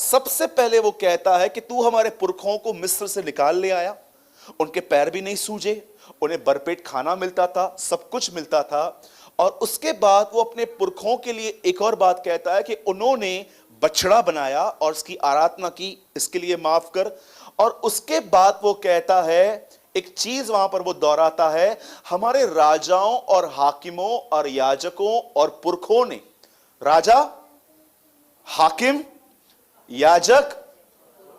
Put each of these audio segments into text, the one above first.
सबसे पहले वो कहता है कि तू हमारे पुरखों को मिस्र से निकाल ले आया, उनके पैर भी नहीं सूजे, उन्हें भरपेट खाना मिलता था, सब कुछ मिलता था। और उसके बाद वो अपने पुरखों के लिए एक और बात कहता है कि उन्होंने बछड़ा बनाया और उसकी आराधना की, इसके लिए माफ कर। और उसके बाद वो कहता है, एक चीज वहां पर वो दोहराता है, हमारे राजाओं और हाकिमों और याजकों और पुरखों ने, राजा, हाकिम, याजक,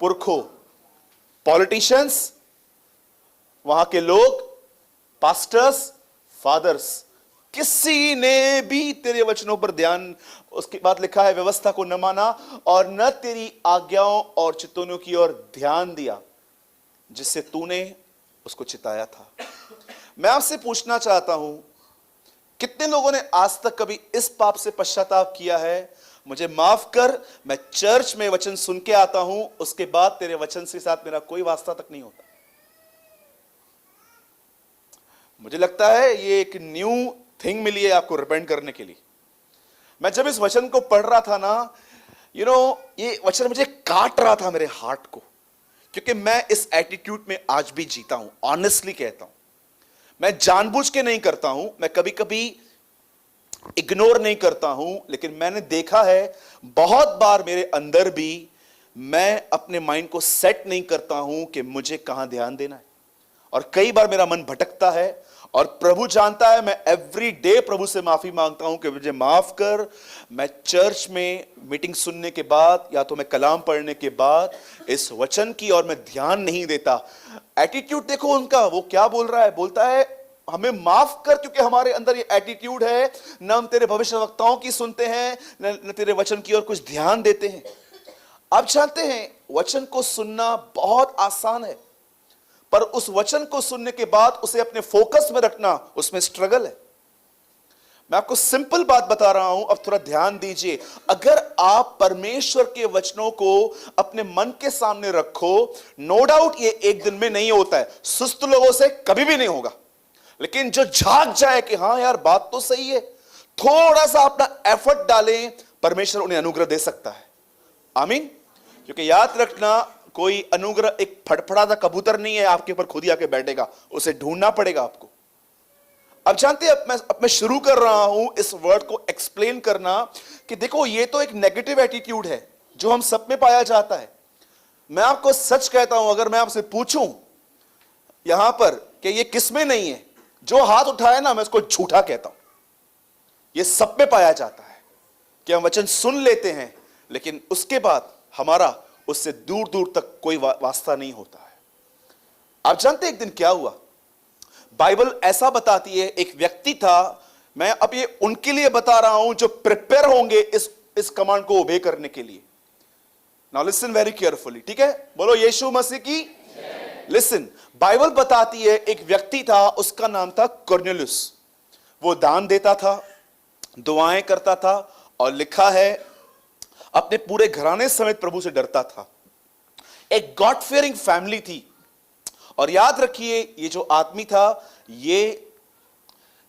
पुरखों, पॉलिटिशियंस, वहां के लोग, पास्टर्स, फादर्स, किसी ने भी तेरे वचनों पर ध्यान, उसके बाद लिखा है, व्यवस्था को न माना और न तेरी आज्ञाओं और चितौनियों की ओर ध्यान दिया जिससे तूने उसको चिताया था। मैं आपसे पूछना चाहता हूं, कितने लोगों ने आज तक कभी इस पाप से पश्चाताप किया है, मुझे माफ कर, मैं चर्च में वचन सुन के आता हूं, उसके बाद तेरे वचन के साथ मेरा कोई वास्ता तक नहीं होता। मुझे लगता है ये एक न्यू थिंग मिली है आपको रिपेंट करने के लिए। मैं जब इस वचन को पढ़ रहा था ना, ये वचन मुझे काट रहा था मेरे हार्ट को, क्योंकि मैं इस एटीट्यूड में आज भी जीता हूं। ऑनेस्टली कहता हूं, मैं जानबूझ के नहीं करता हूं, मैं कभी कभी इग्नोर नहीं करता हूं, लेकिन मैंने देखा है बहुत बार मेरे अंदर भी मैं अपने माइंड को सेट नहीं करता हूं कि मुझे कहां ध्यान देना है, और कई बार मेरा मन भटकता है। और प्रभु जानता है, मैं एवरी डे प्रभु से माफी मांगता हूं कि मुझे माफ कर। मैं चर्च में मीटिंग सुनने के बाद या तो मैं कलाम पढ़ने के बाद इस वचन की और मैं ध्यान नहीं देता। एटीट्यूड देखो उनका, वो क्या बोल रहा है, बोलता है हमें माफ कर, क्योंकि हमारे अंदर ये एटीट्यूड है, न हम तेरे भविष्यवक्ताओं की सुनते हैं, न तेरे वचन की ओर कुछ ध्यान देते हैं। आप जानते हैं वचन को सुनना बहुत आसान है, पर उस वचन को सुनने के बाद उसे अपने फोकस में रखना, उसमें स्ट्रगल है। मैं आपको सिंपल बात बता रहा हूं, अब थोड़ा ध्यान दीजिए। अगर आप परमेश्वर के वचनों को अपने मन के सामने रखो, नो डाउट ये एक दिन में नहीं होता है, सुस्त लोगों से कभी भी नहीं होगा, लेकिन जो झांक जाए कि हाँ यार बात तो सही है, थोड़ा सा अपना एफर्ट डालें, परमेश्वर उन्हें अनुग्रह दे सकता है। आमीन। क्योंकि याद रखना, कोई अनुग्रह एक फड़फड़ाता कबूतर नहीं है आपके ऊपर खुद ही आके बैठेगा, उसे ढूंढना पड़ेगा आपको। अब जानते हैं, अब मैं शुरू कर रहा हूं इस वर्ड को एक्सप्लेन करना कि देखो ये तो एक नेगेटिव एटीट्यूड है जो हम सब में पाया जाता है। मैं आपको सच कहता हूं, अगर मैं आपसे पूछूं यहां पर कि ये किस में नहीं है, जो हाथ उठाए ना, मैं उसको झूठा कहता हूं। ये सब में पाया जाता है कि हम वचन सुन लेते हैं, लेकिन उसके बाद हमारा उससे दूर दूर तक कोई वास्ता नहीं होता है। आप जानते एक दिन क्या हुआ, बाइबल ऐसा बताती है, एक व्यक्ति था, मैं अब ये उनके लिए बता रहा हूं जो प्रिपेयर होंगे इस कमांड को ओबे करने के लिए। नाउ लिसन वेरी केयरफुली, ठीक है, बोलो यीशु मसीह की। लिसन, बाइबल बताती है एक व्यक्ति था, उसका नाम था कॉर्नेलियस। वो दान देता था, दुआएं करता था, और लिखा है अपने पूरे घराने समेत प्रभु से डरता था। एक गॉड फियरिंग फैमिली थी। और याद रखिए, ये जो आदमी था, ये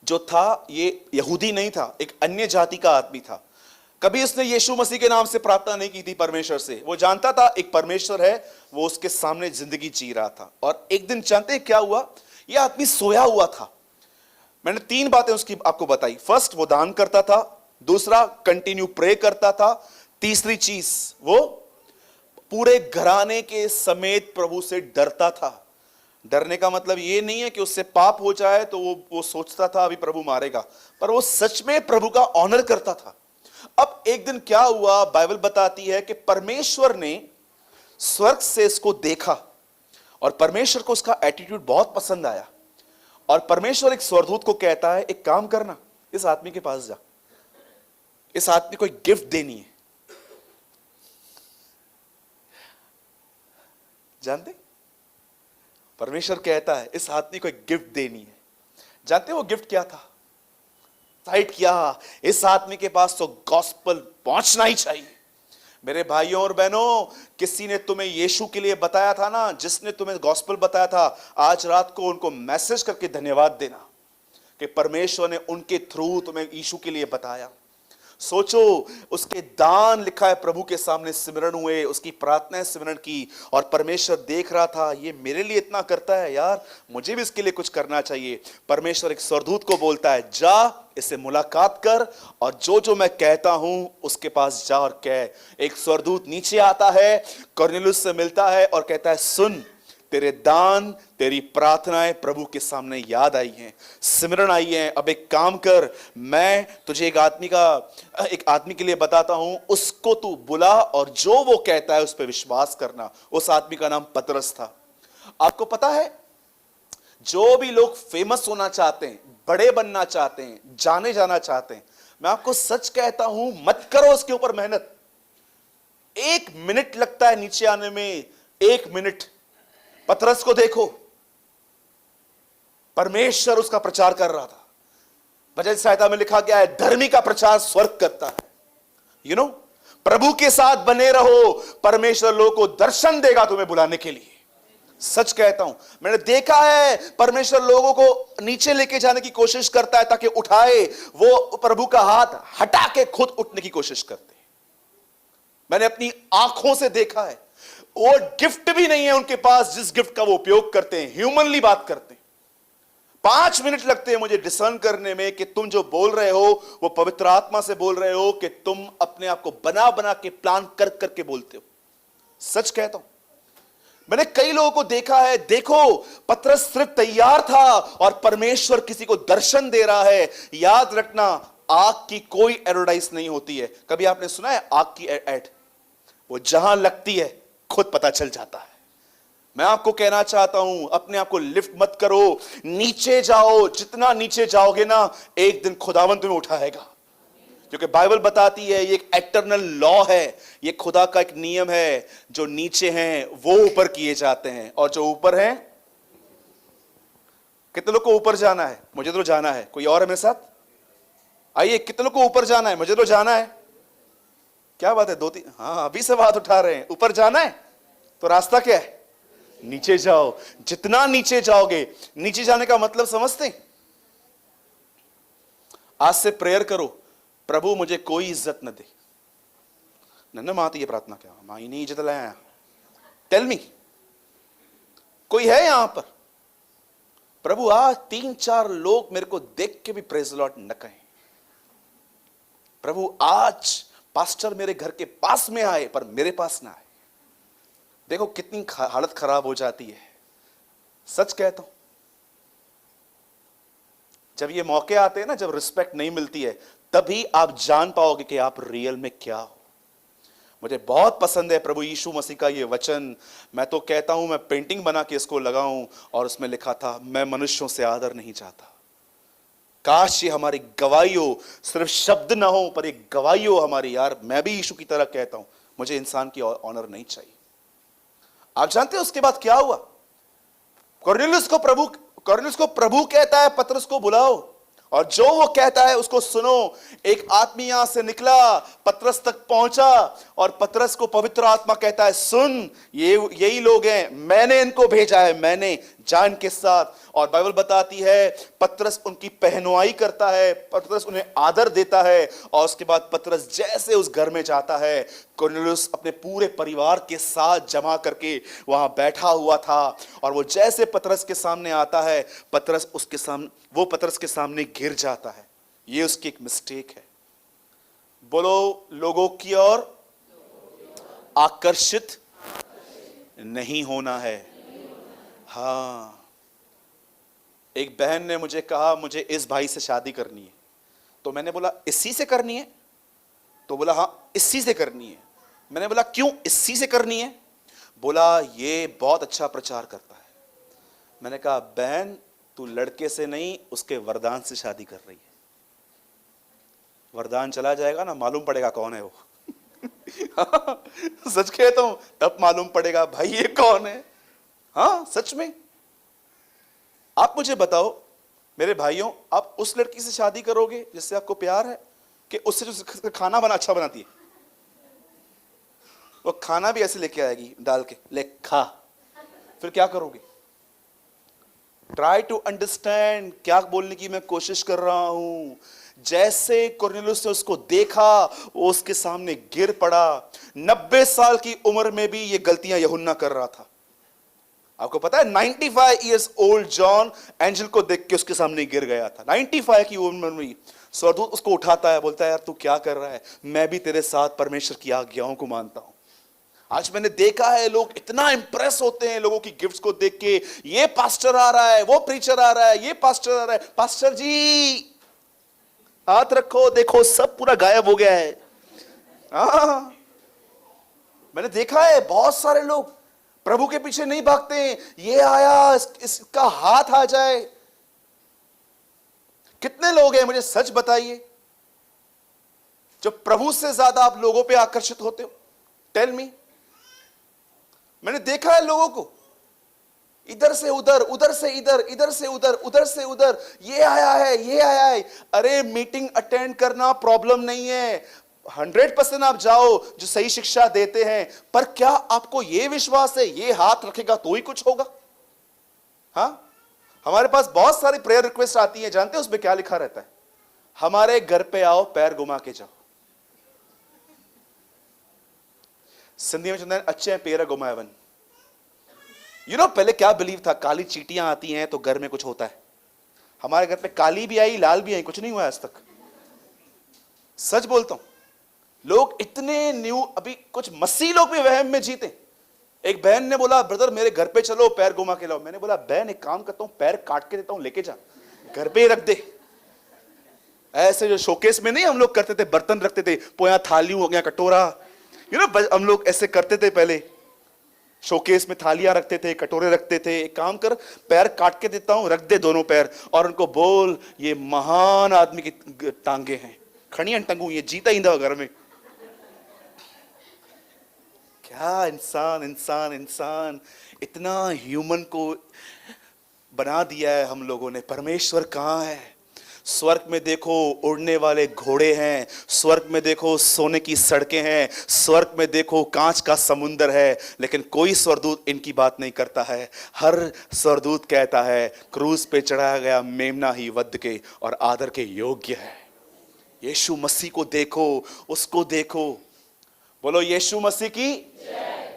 जो था, ये यहूदी नहीं था, एक अन्य जाति का आदमी था। कभी उसने यीशु मसीह के नाम से प्रार्थना नहीं की थी परमेश्वर से। वो जानता था एक परमेश्वर है, वो उसके सामने जिंदगी जी रहा था। और एक दिन जानते हैं क्या हुआ, ये आदमी सोया हुआ था। मैंने 3 बातें उसकी आपको बताई। फर्स्ट, वो दान करता था। दूसरा, कंटिन्यू प्रे करता था। तीसरी चीज, वो पूरे घराने के समेत प्रभु से डरता था। डरने का मतलब ये नहीं है कि उससे पाप हो जाए तो वो सोचता था अभी प्रभु मारेगा, पर वो सच में प्रभु का ऑनर करता था। अब एक दिन क्या हुआ, बाइबल बताती है कि परमेश्वर ने स्वर्ग से इसको देखा, और परमेश्वर को उसका एटीट्यूड बहुत पसंद आया। और परमेश्वर एक स्वर्गदूत को कहता है, एक काम करना, इस आदमी के पास जा, इस आदमी को एक गिफ्ट देनी है। जानते, परमेश्वर कहता है इस आदमी को एक गिफ्ट देनी है। जानते वो गिफ्ट क्या था? साइट किया, इस आदमी के पास तो गॉस्पल पहुंचना ही चाहिए। मेरे भाइयों और बहनों, किसी ने तुम्हें यीशु के लिए बताया था ना, जिसने तुम्हें गॉस्पल बताया था, आज रात को उनको मैसेज करके धन्यवाद देना कि परमेश्वर ने उनके थ्रू तुम्हें यीशु के लिए बताया। सोचो, उसके दान लिखा है प्रभु के सामने सिमरण हुए, उसकी प्रार्थनाएं सिमरण की, और परमेश्वर देख रहा था ये मेरे लिए इतना करता है, यार मुझे भी इसके लिए कुछ करना चाहिए। परमेश्वर एक स्वर्गदूत को बोलता है, जा इससे मुलाकात कर और जो जो मैं कहता हूं उसके पास जा और कह। एक स्वर्गदूत नीचे आता है, कुरनेलियुस से मिलता है और कहता है, सुन, तेरे दान, तेरी प्रार्थनाएं प्रभु के सामने याद आई हैं, सिमरण आई हैं। अब एक काम कर, मैं तुझे एक आदमी के लिए बताता हूं, उसको तू बुला और जो वो कहता है उस पर विश्वास करना। उस आदमी का नाम पतरस था। आपको पता है, जो भी लोग फेमस होना चाहते हैं, बड़े बनना चाहते हैं, जाने जाना चाहते हैं, मैं आपको सच कहता हूं, मत करो उसके ऊपर मेहनत। 1 मिनट लगता है नीचे आने में, 1 मिनट। पतरस को देखो, परमेश्वर उसका प्रचार कर रहा था। वचन संहिता में लिखा गया है, धर्मी का प्रचार स्वर्ग करता है। यू नो, प्रभु के साथ बने रहो, परमेश्वर लोगों को दर्शन देगा तुम्हें बुलाने के लिए। सच कहता हूं, मैंने देखा है परमेश्वर लोगों को नीचे लेके जाने की कोशिश करता है ताकि उठाए। वो प्रभु का हाथ हटा के खुद उठने की कोशिश करते हैं। मैंने अपनी आंखों से देखा है। वो गिफ्ट भी नहीं है उनके पास जिस गिफ्ट का वो उपयोग करते हैं, ह्यूमनली बात करते हैं। 5 मिनट लगते हैं मुझे डिसर्न करने में कि तुम जो बोल रहे हो वो पवित्र आत्मा से बोल रहे हो कि तुम अपने आप को बना बना के प्लान कर करके बोलते हो। सच कहता हूं, मैंने कई लोगों को देखा है। देखो, पतरस सिर्फ तैयार था और परमेश्वर किसी को दर्शन दे रहा है। याद रखना, आग की कोई एडवर्टाइज नहीं होती है। कभी आपने सुना है आग की एड? वो जहां लगती है खुद पता चल जाता है। मैं आपको कहना चाहता हूं, अपने आप को लिफ्ट मत करो, नीचे जाओ। जितना नीचे जाओगे ना, एक दिन खुदावन तुम्हें उठाएगा। क्योंकि बाइबल बताती है ये एक एटर्नल लॉ है, ये खुदा का एक नियम है। जो नीचे हैं वो ऊपर किए जाते हैं, और जो ऊपर हैं, कितने लोग को ऊपर जाना है? मुझे तो जाना है। कोई और है मेरे साथ? आइए, कितने लोग को ऊपर जाना है? मुझे तो जाना है। क्या बात है, 2-3? हाँ, अभी से बात उठा रहे हैं। ऊपर जाना है तो रास्ता क्या है? नीचे जाओ। जितना नीचे जाओगे, नीचे जाने का मतलब समझते हैं? आज से प्रेयर करो, प्रभु मुझे कोई इज्जत न दे। नन्ना माँ, ये प्रार्थना क्या? माँ ही नहीं इज्जत लाया। टेल मी, कोई है यहां पर? प्रभु आज 3-4 लोग मेरे को देख के भी प्रेज लॉर्ड न कहें। प्रभु आज पास्टर मेरे घर के पास में आए पर मेरे पास ना आए। देखो कितनी हालत खराब हो जाती है। सच कहता हूं, जब ये मौके आते हैं ना, जब रिस्पेक्ट नहीं मिलती है, तभी आप जान पाओगे कि आप रियल में क्या हो। मुझे बहुत पसंद है प्रभु यीशु मसीह का ये वचन। मैं तो कहता हूं, मैं पेंटिंग बना के इसको लगाऊं और उसमें लिखा था, मैं मनुष्यों से आदर नहीं चाहता। काश ये हमारी गवाही हो, सिर्फ शब्द ना हो पर एक गवाही हो हमारी। यार मैं भी यीशु की तरह कहता हूं, मुझे इंसान की ऑनर नहीं चाहिए। आप जानते हैं उसके बाद क्या हुआ? कुरनेलियुस को प्रभु कहता है, पतरस को बुलाओ और जो वो कहता है उसको सुनो। एक आदमी यहां से निकला, पतरस तक पहुंचा और पतरस को पवित्र आत्मा कहता है, सुन, ये यही लोग हैं, मैंने इनको भेजा है, मैंने, जा इनके साथ। और बाइबल बताती है पतरस उनकी पहनुआई करता है, पतरस उन्हें आदर देता है। और उसके बाद पतरस जैसे उस घर में जाता है, कुरनेलियुस अपने पूरे परिवार के साथ जमा करके वहां बैठा हुआ था, और वो जैसे पतरस के सामने आता है, वो पतरस के सामने गिर जाता है। ये उसकी एक मिस्टेक है। बोलो, लोगों की ओर आकर्षित नहीं होना है। हाँ, एक बहन ने मुझे कहा, मुझे इस भाई से शादी करनी है। तो मैंने बोला, इसी से करनी है? तो बोला, हाँ इसी से करनी है। मैंने बोला, क्यों इसी से करनी है? बोला, ये बहुत अच्छा प्रचार करता है। मैंने कहा, बहन तू लड़के से नहीं, उसके वरदान से शादी कर रही है। वरदान चला जाएगा ना, मालूम पड़ेगा कौन है वो। सच कहता हूं, तब मालूम पड़ेगा भाई ये कौन है। हाँ सच में। आप मुझे बताओ मेरे भाइयों, आप उस लड़की से शादी करोगे जिससे आपको प्यार है, कि उससे जो खाना अच्छा बनाती है? वो खाना भी ऐसे लेके आएगी डाल के, ले खा। फिर क्या करोगे? ट्राई टू अंडरस्टैंड, क्या बोलने की मैं कोशिश कर रहा हूं। जैसे कुरनेलियुस ने उसको देखा, वो उसके सामने गिर पड़ा। 90 साल की उम्र में भी ये गलतियां यूहन्ना कर रहा था। आपको पता है 95 इयर्स ओल्ड जॉन एंजल को देख के उसके सामने गिर गया था। 95 की उम्र में स्वर्गदूत उसको उठाता है, बोलता है यार तू क्या कर रहा है, मैं भी तेरे साथ परमेश्वर की आज्ञाओं को मानता हूं। आज मैंने देखा है लोग इतना इंप्रेस होते हैं लोगों की गिफ्ट्स को देख के, ये पास्टर आ रहा है, वो प्रीचर आ रहा है, ये पास्टर आ रहा है, पास्टर जी हाथ रखो, देखो सब पूरा गायब हो गया है। हाँ, मैंने देखा है बहुत सारे लोग प्रभु के पीछे नहीं भागते हैं, ये आया इसका हाथ आ जाए। कितने लोग हैं मुझे सच बताइए जो प्रभु से ज्यादा आप लोगों पे आकर्षित होते हो? Tell me. मैंने देखा है लोगों को इधर से उधर, उधर से इधर, इधर से उधर, उधर से उधर, ये आया है, ये आया है। अरे मीटिंग अटेंड करना प्रॉब्लम नहीं है, 100% आप जाओ जो सही शिक्षा देते हैं, पर क्या आपको यह विश्वास है ये हाथ रखेगा तो ही कुछ होगा? हाँ, हमारे पास बहुत सारी प्रेयर रिक्वेस्ट आती है, जानते हैं उसमें क्या लिखा रहता है? हमारे घर पे आओ, पैर घुमा के जाओ। सिंधी में चंदन अच्छे हैं पैर घुमाएवन। पहले क्या बिलीव था, काली चींटियां आती हैं तो घर में कुछ होता है। हमारे घर पे काली भी आई, लाल भी आई, कुछ नहीं हुआ आज तक। सच बोलता हूं, लोग इतने न्यू, अभी कुछ मसीह लोग भी वहम में जीते। एक बहन ने बोला ब्रदर मेरे घर पे चलो, पैर घुमा के लाओ। मैंने बोला बहन एक काम करता हूं, पैर काट के देता हूं, लेके जा, घर पे ही रख दे। ऐसे जो शोकेस में नहीं हम लोग करते थे, बर्तन रखते थे, पोया थाली हो गया, कटोरा, हम लोग ऐसे करते थे पहले। शोकेस में थालियां रखते थे, कटोरे रखते थे। एक काम कर, पैर काट के देता हूं, रख दे दोनों पैर, और उनको बोल ये महान आदमी की टांगे हैं, खड़ियां टंगू, ये जीता ही घर में। क्या इंसान इंसान इंसान इतना ह्यूमन को बना दिया है हम लोगों ने। परमेश्वर कहां है? स्वर्ग में देखो उड़ने वाले घोड़े हैं, स्वर्ग में देखो सोने की सड़कें हैं, स्वर्ग में देखो कांच का समुंदर है, लेकिन कोई स्वर्गदूत इनकी बात नहीं करता है। हर स्वर्गदूत कहता है क्रूस पे चढ़ाया गया मेमना ही वध के और आदर के योग्य है। यीशु मसीह को देखो, उसको देखो। बोलो यीशु मसीह की।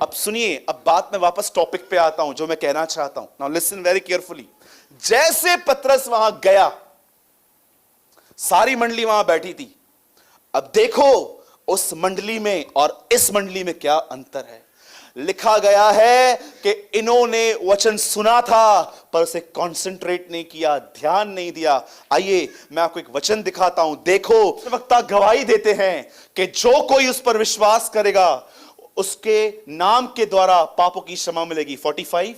अब सुनिए, अब बात में वापस टॉपिक पे आता हूं जो मैं कहना चाहता हूं। Now listen very carefully. जैसे पतरस वहां गया, सारी मंडली वहां बैठी थी। अब देखो उस मंडली में और इस मंडली में क्या अंतर है। लिखा गया है कि इन्होंने वचन सुना था पर उसे कंसंट्रेट नहीं किया, ध्यान नहीं दिया। आइए मैं आपको एक वचन दिखाता हूं। देखो वक्ता गवाही देते हैं कि जो कोई उस पर विश्वास करेगा उसके नाम के द्वारा पापों की क्षमा मिलेगी। 45।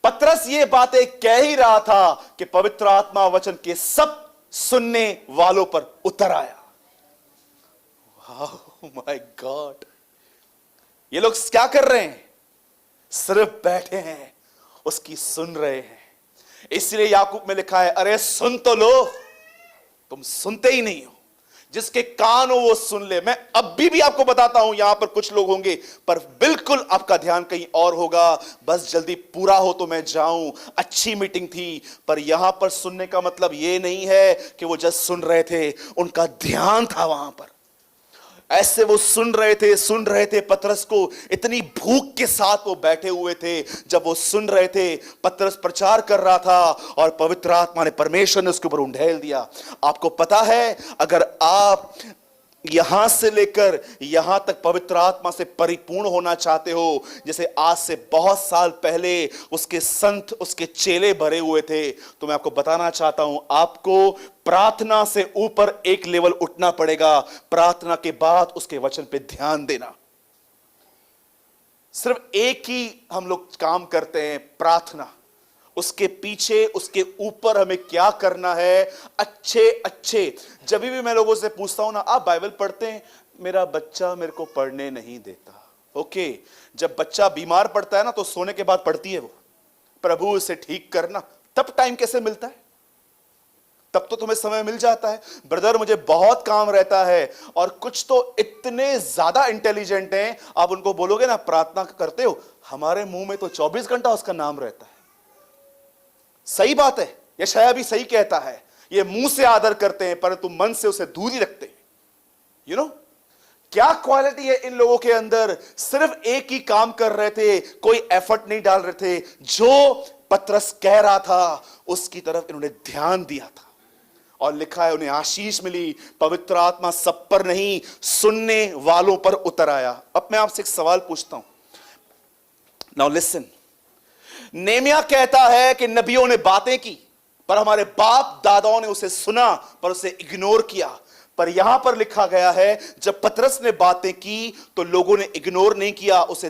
पतरस ये बातें कह ही रहा था कि पवित्र आत्मा वचन के सब सुनने वालों पर उतर आया। ओह माय गॉड, ये लोग क्या कर रहे हैं? सिर्फ बैठे हैं, उसकी सुन रहे हैं। इसलिए याकूब में लिखा है अरे सुन तो लो, तुम सुनते ही नहीं हो। जिसके कान हो वो सुन ले। मैं अभी भी आपको बताता हूं, यहां पर कुछ लोग होंगे पर बिल्कुल आपका ध्यान कहीं और होगा। बस जल्दी पूरा हो तो मैं जाऊं। अच्छी मीटिंग थी, पर यहां पर सुनने का मतलब ये नहीं है कि वो जस्ट सुन रहे थे, उनका ध्यान था वहां पर। ऐसे वो सुन रहे थे पतरस को, इतनी भूख के साथ वो बैठे हुए थे। जब वो सुन रहे थे, पतरस प्रचार कर रहा था और पवित्र आत्मा ने, परमेश्वर ने उसके ऊपर उंडेल दिया। आपको पता है अगर आप यहां से लेकर यहां तक पवित्र आत्मा से परिपूर्ण होना चाहते हो, जैसे आज से बहुत साल पहले उसके संत, उसके चेले भरे हुए थे, तो मैं आपको बताना चाहता हूं आपको प्रार्थना से ऊपर एक लेवल उठना पड़ेगा। प्रार्थना के बाद उसके वचन पे ध्यान देना। सिर्फ एक ही हम लोग काम करते हैं, प्रार्थना। उसके पीछे, उसके ऊपर हमें क्या करना है। अच्छे जब भी मैं लोगों से पूछता हूं ना, आप बाइबल पढ़ते हैं? मेरा बच्चा मेरे को पढ़ने नहीं देता। ओके, जब बच्चा बीमार पड़ता है ना तो सोने के बाद पढ़ती है वो, प्रभु उसे ठीक करना। तब टाइम कैसे मिलता है? तब तो तुम्हें समय मिल जाता है। ब्रदर मुझे बहुत काम रहता है, और कुछ तो इतने ज्यादा इंटेलिजेंट हैं, आप उनको बोलोगे ना प्रार्थना करते हो, हमारे मुंह में तो 24 घंटा उसका नाम रहता है। सही बात है, यशायाह भी सही कहता है, ये मुंह से आदर करते हैं परंतु मन से उसे दूर ही रखते हैं। यू नो क्या क्वालिटी है इन लोगों के अंदर, सिर्फ एक ही काम कर रहे थे, कोई एफर्ट नहीं डाल रहे थे। जो पतरस कह रहा था उसकी तरफ इन्होंने ध्यान दिया था और लिखा है उन्हें आशीष मिली, पवित्र आत्मा सब पर नहीं सुनने वालों पर उतर आया। अब मैं आपसे एक सवाल पूछता हूं, नाउ लिसन। नेमिया कहता है कि नबियों ने बातें की पर हमारे बाप दादाओं ने उसे सुना पर उसे इग्नोर किया। पर यहां पर लिखा गया है जब पतरस ने बातें की तो लोगों ने इग्नोर नहीं किया उसे।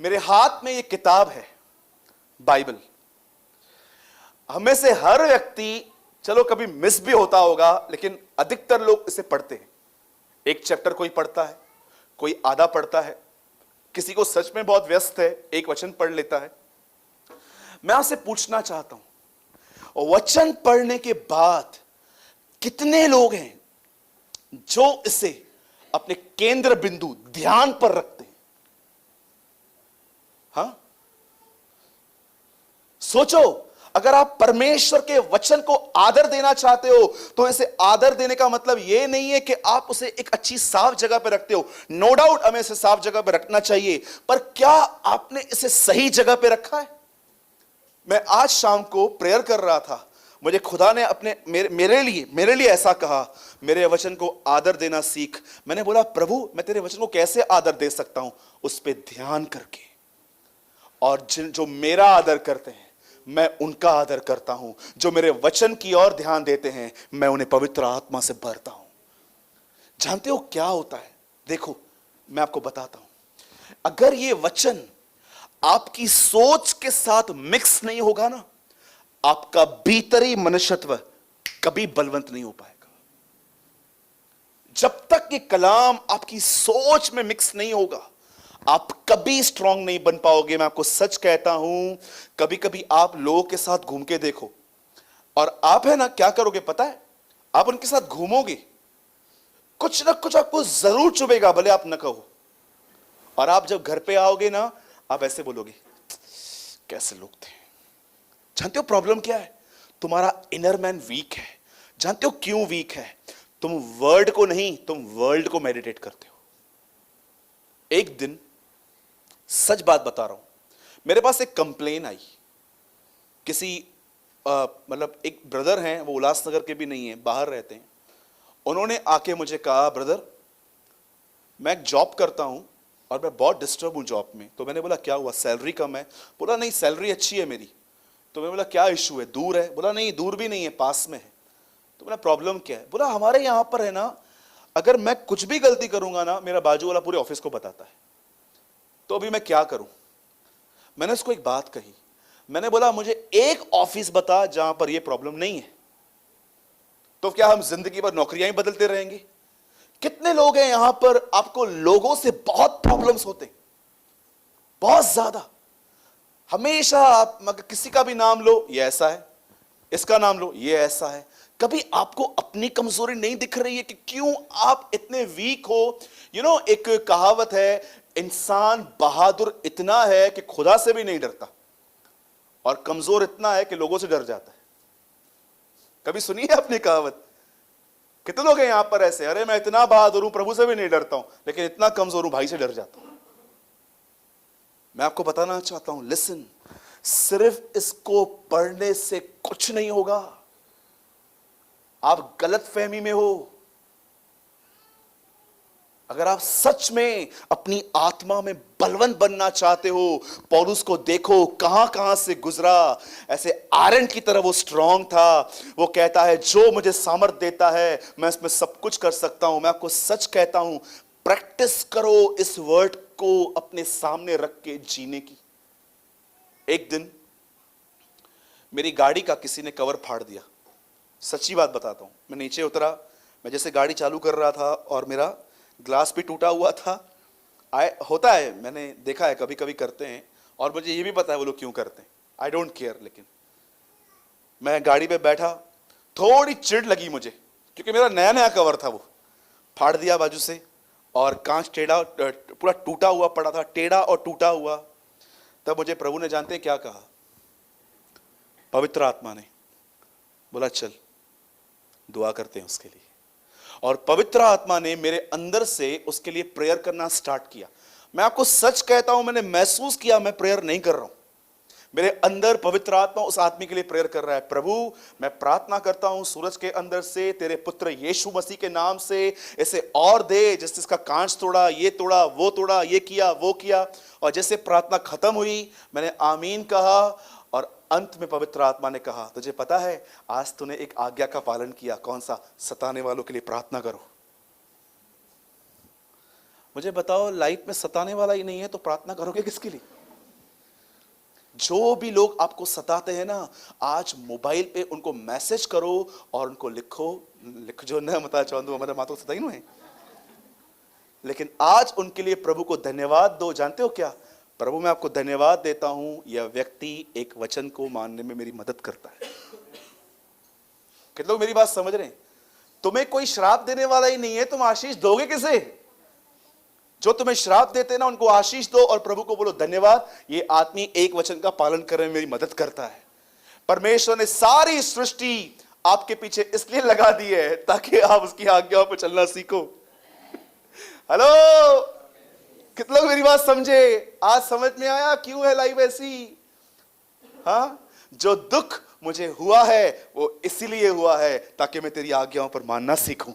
मेरे हाथ में यह किताब है, बाइबल। हमें से हर व्यक्ति, चलो कभी मिस भी होता होगा, लेकिन अधिकतर लोग इसे पढ़ते हैं। एक चैप्टर कोई पढ़ता है, कोई आधा पढ़ता है, किसी को सच में बहुत व्यस्त है एक वचन पढ़ लेता है। मैं आपसे पूछना चाहता हूं, वचन पढ़ने के बाद कितने लोग हैं जो इसे अपने केंद्र बिंदु ध्यान पर रखते हैं? हां, सोचो, अगर आप परमेश्वर के वचन को आदर देना चाहते हो तो इसे आदर देने का मतलब यह नहीं है कि आप उसे एक अच्छी साफ जगह पर रखते हो। नो डाउट हमें इसे साफ जगह पर रखना चाहिए, पर क्या आपने इसे सही जगह पर रखा है? मैं आज शाम को प्रेयर कर रहा था, मुझे खुदा ने अपने मेरे लिए ऐसा कहा, मेरे वचन को आदर देना सीख। मैंने बोला प्रभु मैं तेरे वचन को कैसे आदर दे सकता हूं? उस पर ध्यान करके। और जो मेरा आदर करते हैं मैं उनका आदर करता हूं, जो मेरे वचन की ओर ध्यान देते हैं मैं उन्हें पवित्र आत्मा से भरता हूं। जानते हो क्या होता है? देखो मैं आपको बताता हूं, अगर ये वचन आपकी सोच के साथ मिक्स नहीं होगा ना, आपका भीतरी मनुष्यत्व कभी बलवंत नहीं हो पाएगा। जब तक ये कलाम आपकी सोच में मिक्स नहीं होगा आप कभी स्ट्रांग नहीं बन पाओगे। मैं आपको सच कहता हूं, कभी कभी आप लोगों के साथ घूम के देखो और आप है ना क्या करोगे पता है? आप उनके साथ घूमोगे, कुछ ना कुछ आपको जरूर चुभेगा, भले आप न कहो। और आप जब घर पे आओगे ना आप ऐसे बोलोगे कैसे लोग थे। जानते हो प्रॉब्लम क्या है? तुम्हारा इनर मैन वीक है। जानते हो क्यों वीक है? तुम वर्ड को नहीं, तुम वर्ल्ड को मेडिटेट करते हो। एक दिन सच बात बता रहा हूं, मेरे पास एक कंप्लेन आई। किसी मतलब एक ब्रदर हैं, वो उल्लासनगर के भी नहीं है, बाहर रहते हैं। उन्होंने आके मुझे कहा ब्रदर मैं एक जॉब करता हूं और मैं बहुत डिस्टर्ब हूं जॉब में। तो मैंने बोला क्या हुआ, सैलरी कम है? बोला नहीं सैलरी अच्छी है मेरी। तो मैंने बोला क्या इशू है, दूर है? बोला नहीं दूर भी नहीं है, पास में है। तो बोला प्रॉब्लम क्या है? बोला हमारे यहां पर है ना, अगर मैं कुछ भी गलती करूंगा ना मेरा बाजू वाला पूरे ऑफिस को बताता है। तो अभी मैं क्या करूं? मैंने उसको एक बात कही, मैंने बोला मुझे एक ऑफिस बता जहां पर यह प्रॉब्लम नहीं है। तो क्या हम जिंदगी भर नौकरियां ही बदलते रहेंगे? कितने लोग हैं यहां पर, आपको लोगों से बहुत प्रॉब्लम्स होते हैं, बहुत ज्यादा। हमेशा आप किसी का भी नाम लो ये ऐसा है, इसका नाम लो ये ऐसा है। कभी आपको अपनी कमजोरी नहीं दिख रही है कि क्यों आप इतने वीक हो? एक कहावत है, इंसान बहादुर इतना है कि खुदा से भी नहीं डरता और कमजोर इतना है कि लोगों से डर जाता है। कभी सुनी है आपने कहावत? कितने लोग हैं यहां पर ऐसे, अरे मैं इतना बहादुर हूं प्रभु से भी नहीं डरता हूं लेकिन इतना कमजोर हूं भाई से डर जाता हूं। मैं आपको बताना चाहता हूं, लिसन, सिर्फ इसको पढ़ने से कुछ नहीं होगा। आप गलत फहमी में हो। अगर आप सच में अपनी आत्मा में बलवंत बनना चाहते हो, पौलुस को देखो कहां कहां से गुजरा। ऐसे आयरन की तरह वो स्ट्रांग था। वो कहता है जो मुझे सामर्थ देता है मैं इसमें सब कुछ कर सकता हूं। मैं आपको सच कहता हूं, प्रैक्टिस करो इस वर्ड को अपने सामने रख के जीने की। एक दिन मेरी गाड़ी का किसी ने कवर फाड़ दिया। सच्ची बात बताता हूं, मैं नीचे उतरा, मैं जैसे गाड़ी चालू कर रहा था और मेरा ग्लास भी टूटा हुआ था। होता है, मैंने देखा है, कभी कभी करते हैं और मुझे ये भी पता है वो लोग क्यों करते हैं। I don't care. लेकिन मैं गाड़ी पे बैठा, थोड़ी चिढ़ लगी मुझे क्योंकि मेरा नया नया कवर था, वो फाड़ दिया बाजू से और कांच टेढ़ा पूरा टूटा हुआ पड़ा था, टेढ़ा और टूटा हुआ। तब मुझे प्रभु ने जानते हैं क्या कहा? पवित्र आत्मा ने बोला चल दुआ करते हैं उसके लिए, और पवित्र आत्मा ने मेरे अंदर से उसके लिए प्रेयर करना स्टार्ट किया। मैं आपको सच कहता हूं, मैंने महसूस किया मैं प्रेयर नहीं कर रहा हूं, मेरे अंदर पवित्र आत्मा उस आदमी के लिए प्रेयर कर रहा है। प्रभु मैं प्रार्थना करता हूं सूरज के अंदर से तेरे पुत्र यीशु मसीह के नाम से इसे और दे, जैसे इसका कांच तोड़ा, ये तोड़ा, वो तोड़ा, ये किया, वो किया। और जैसे प्रार्थना खत्म हुई मैंने आमीन कहा, और अंत में पवित्र आत्मा ने कहा तुझे पता है आज तूने एक आज्ञा का पालन किया। कौन सा? सताने वालों के लिए प्रार्थना करो। मुझे बताओ लाइफ में सताने वाला ही नहीं है तो प्रार्थना करोगे किसके लिए? जो भी लोग आपको सताते हैं ना, आज मोबाइल पे उनको मैसेज करो और उनको लिख जो न मता चाहूँ हमारे मातो सताई नु है, लेकिन आज उनके लिए प्रभु को धन्यवाद दो। जानते हो क्या? प्रभु मैं आपको धन्यवाद देता हूं, यह व्यक्ति एक वचन को मानने में मेरी मदद करता है। कितने लोग मेरी बात समझ रहे हैं? तुम्हें कोई श्राप देने वाला ही नहीं है, तुम आशीष दोगे किसे? जो तुम्हें श्राप देते हैं ना उनको आशीष दो और प्रभु को बोलो धन्यवाद, ये आदमी एक वचन का पालन करने में मेरी मदद करता है। परमेश्वर ने सारी सृष्टि आपके पीछे इसलिए लगा दी है ताकि आप उसकी आज्ञाओं पर चलना सीखो। हेलो, कितने लोग मेरी बात समझे? आज समझ में आया क्यों है लाइफ ऐसी? हाँ, जो दुख मुझे हुआ है वो इसीलिए हुआ है ताकि मैं तेरी आज्ञाओं पर मानना सीखूं।